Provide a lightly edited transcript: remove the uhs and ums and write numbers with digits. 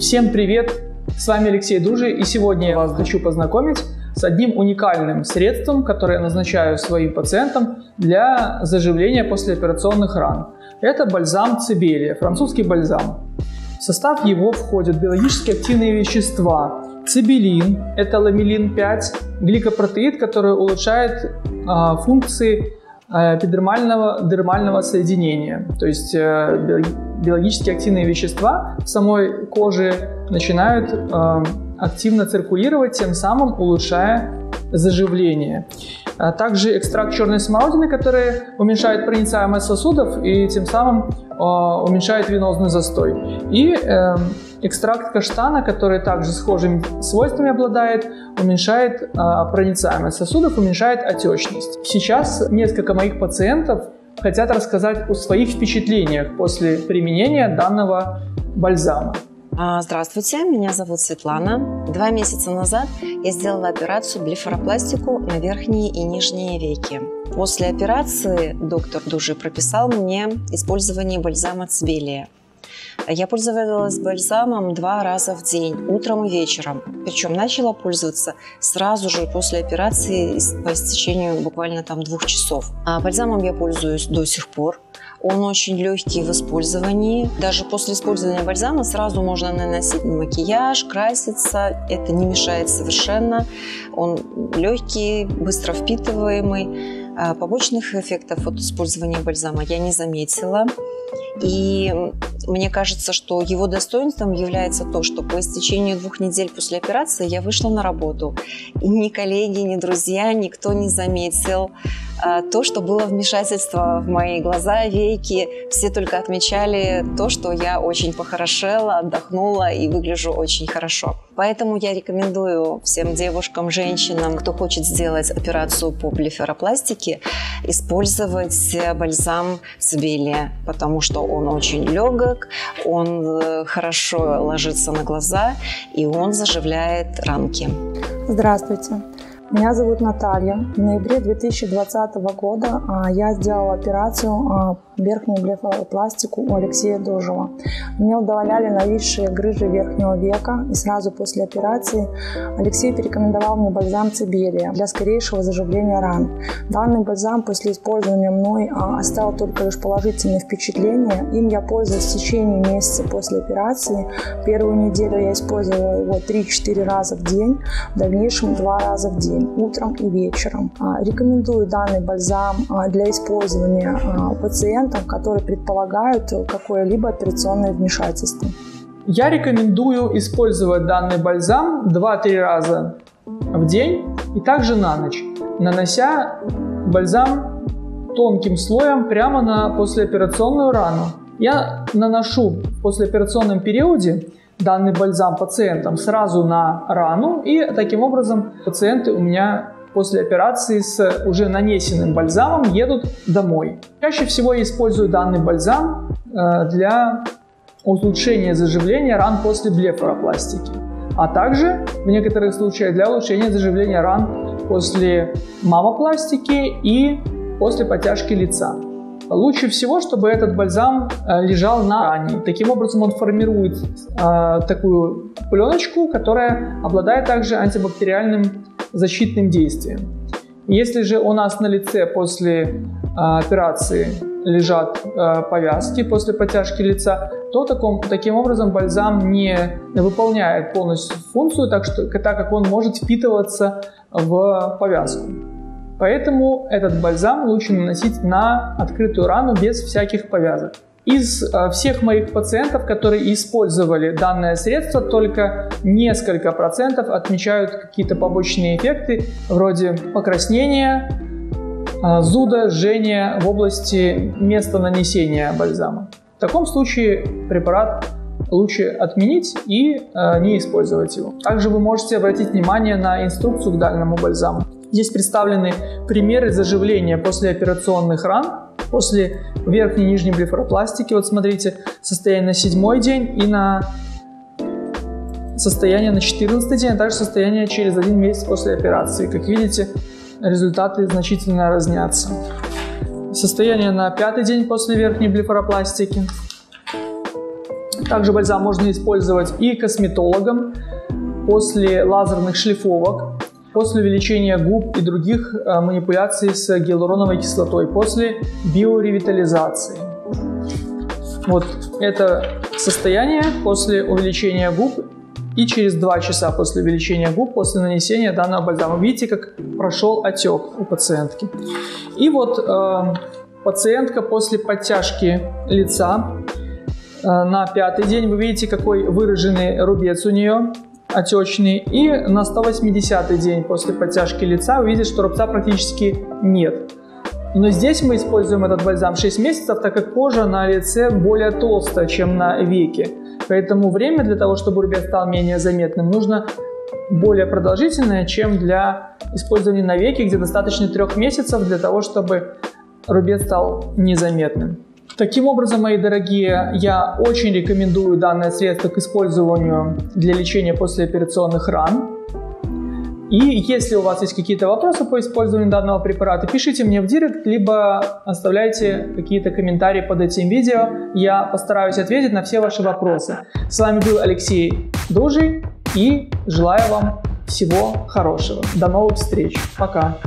Всем привет! С вами Алексей Дужий, и сегодня я вас хочу познакомить с одним уникальным средством, которое я назначаю своим пациентам для заживления послеоперационных ран. Это бальзам Цибелия, французский бальзам. В состав его входят биологически активные вещества. Цибелин – это ламелин-5, гликопротеид, который улучшает функции эпидермального соединения. То есть биологически активные вещества в самой коже начинают активно циркулировать, тем самым улучшая заживление. Также экстракт черной смородины, который уменьшает проницаемость сосудов и тем самым уменьшает венозный застой. И экстракт каштана, который также схожими свойствами обладает, уменьшает проницаемость сосудов, уменьшает отечность. Сейчас несколько моих пациентов хотят рассказать о своих впечатлениях после применения данного бальзама. Здравствуйте, меня зовут Светлана. 2 месяца назад я сделала операцию блефаропластику на верхние и нижние веки. После операции доктор Дужий прописал мне использование бальзама Цибелия. Я пользовалась бальзамом 2 раза в день, утром и вечером. Причем начала пользоваться сразу же после операции по истечению буквально 2 часов. Бальзамом я пользуюсь до сих пор. Он очень легкий в использовании. Даже после использования бальзама сразу можно наносить макияж, краситься. Это не мешает совершенно. Он легкий, быстро впитываемый. Побочных эффектов от использования бальзама я не заметила. И мне кажется, что его достоинством является то, что по истечению 2 недель после операции я вышла на работу. И ни коллеги, ни друзья, никто не заметил то, что было вмешательство в мои глаза, веки. Все только отмечали то, что я очень похорошела, отдохнула и выгляжу очень хорошо. Поэтому я рекомендую всем девушкам, женщинам, кто хочет сделать операцию по блефаропластике, использовать бальзам Цибелия, потому что он очень легок, он хорошо ложится на глаза и он заживляет ранки. Здравствуйте. Меня зовут Наталья. В ноябре 2020 года я сделала операцию верхнюю блефаропластику у Алексея Дужева. Мне удаляли нависшие грыжи верхнего века, и сразу после операции Алексей порекомендовал мне бальзам Цибелия для скорейшего заживления ран. Данный бальзам после использования мной оставил только лишь положительные впечатления. Им я пользуюсь в течение месяца после операции. Первую неделю я использовала его 3-4 раза в день, в дальнейшем 2 раза в день, утром и вечером. Рекомендую данный бальзам для использования пациентам, которые предполагают какое-либо операционное вмешательство. Я рекомендую использовать данный бальзам 2-3 раза в день и также на ночь, нанося бальзам тонким слоем прямо на послеоперационную рану. Я наношу в послеоперационном периоде данный бальзам пациентам сразу на рану, и таким образом пациенты у меня после операции с уже нанесенным бальзамом едут домой. Чаще всего я использую данный бальзам для улучшения заживления ран после блефаропластики, а также в некоторых случаях для улучшения заживления ран после мамопластики и после подтяжки лица. Лучше всего, чтобы этот бальзам лежал на ране. Таким образом он формирует такую пленочку, которая обладает также антибактериальным защитным действием. Если же у нас на лице после операции лежат повязки после подтяжки лица, то таким образом бальзам не выполняет полностью функцию, так как он может впитываться в повязку. Поэтому этот бальзам лучше наносить на открытую рану без всяких повязок. Из всех моих пациентов, которые использовали данное средство, только несколько процентов отмечают какие-то побочные эффекты вроде покраснения, зуда, жжения в области места нанесения бальзама. В таком случае препарат лучше отменить и не использовать его. Также вы можете обратить внимание на инструкцию к данному бальзаму. Здесь представлены примеры заживления послеоперационных ран после верхней и нижней блефаропластики. Вот смотрите, состояние на 7-й день и на состояние на 14-й день, а также состояние через 1 месяц после операции. Как видите, результаты значительно разнятся. Состояние на 5-й день после верхней блефаропластики Также бальзам можно использовать и косметологам после лазерных шлифовок, после увеличения губ и других манипуляций с гиалуроновой кислотой, после биоревитализации. Вот это состояние после увеличения губ и через 2 часа после увеличения губ, после нанесения данного бальзама. Видите, как прошел отек у пациентки. И вот пациентка после подтяжки лица на 5-й день, вы видите, какой выраженный рубец у нее, отечный. И на 180-й день после подтяжки лица вы видите, что рубца практически нет. Но здесь мы используем этот бальзам 6 месяцев, так как кожа на лице более толстая, чем на веке. Поэтому время для того, чтобы рубец стал менее заметным, нужно более продолжительное, чем для использования на веке, где достаточно 3 месяцев для того, чтобы рубец стал незаметным. Таким образом, мои дорогие, я очень рекомендую данное средство к использованию для лечения послеоперационных ран. И если у вас есть какие-то вопросы по использованию данного препарата, пишите мне в директ, либо оставляйте какие-то комментарии под этим видео. Я постараюсь ответить на все ваши вопросы. С вами был Алексей Дужий и желаю вам всего хорошего. До новых встреч. Пока.